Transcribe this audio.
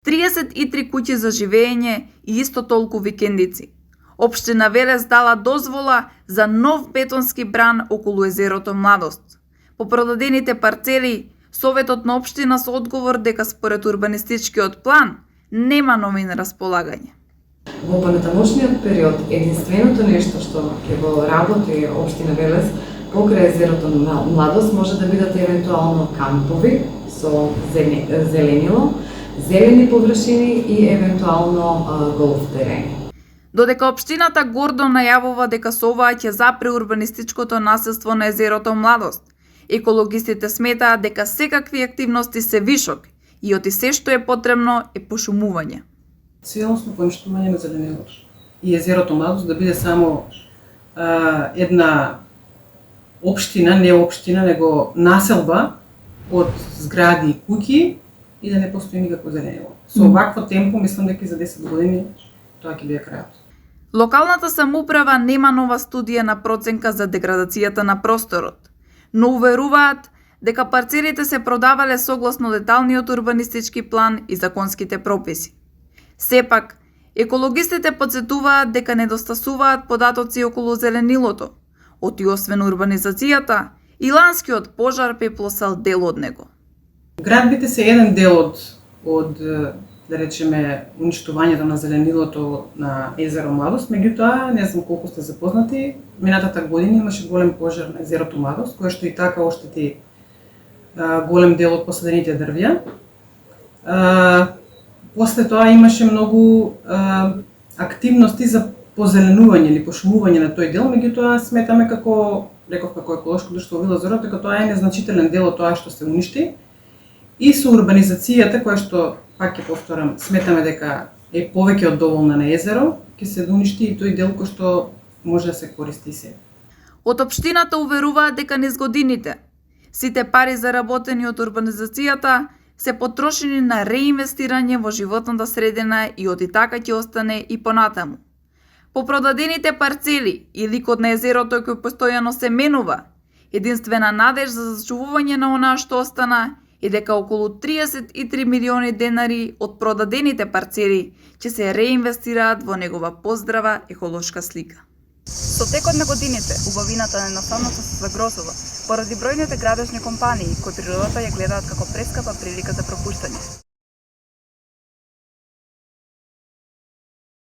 33 куќи за живење и исто толку викендици. Општина Велес дала дозвола за нов бетонски бран околу езерото Младост. По продадените парцели, Советот на општина со одговор дека според урбанистичкиот план нема нови на располагање. Во понатамошниот период, единственото нешто што ќе го работи општина Велес покрај езерото Младост може да бидат евентуално кампови со зеленило, зелени површини и евентуално голф терени. Додека општината гордо најавува дека со оваа ќе запре урбанистичкото населство на езерото Младост, екологистите сметаат дека секакви активности се вишок и оти се што е потребно е пошумување. Целосно поништување на зеленилото и езерото Младост да биде само една општина, не општина, него населба од згради и куќи и да не постои никакво зеленило. Со овакво темпо, мислам дека и за 10 години тоа ќе биде крајот. Локалната самоуправа нема нова студија на проценка за деградацијата на просторот, но уверуваат дека парцелите се продавале согласно деталниот урбанистички план и законските прописи. Сепак, екологистите подсетуваат дека недостасуваат податоци околу зеленилото, оти освен урбанизацијата, и ланскиот пожар пеплосал дел од него. Градбите се еден дел од да речеме, уништувањето на зеленилото на езеро Младост, меѓутоа, не знам колку сте запознати, минатата година имаше голем пожар на езерото Младост, кој што и така оштети голем дел од посадените дрвја. После тоа имаше многу активности за позеленување или пошумување на тој дел, меѓутоа сметаме како, реков како еколошко друштво Вилозорот, дека тоа е незначителен дел од тоа што се уништи. И со урбанизацијата, која што, пак ќе повторам, сметаме дека е повеќе од доволна на езеро, ќе се уништи и тој дел кој што може да се користи се. Од општината уверуваат дека низ годините сите пари заработени од урбанизацијата се потрошени на реинвестирање во животната средина и оти така ќе остане и понатаму. По продадените парцели и ликот на езерото кој постојано се менува, единствена надеж за зачувување на онаа што остана и дека околу 33 милиони денари од продадените парцели ќе се реинвестираат во негова поздрава еколошка слика. Со текот на годините, убавината едноставно се загрозува поради бројните градежни компании кои природата ја гледаат како прескапа прилика за пропуштање.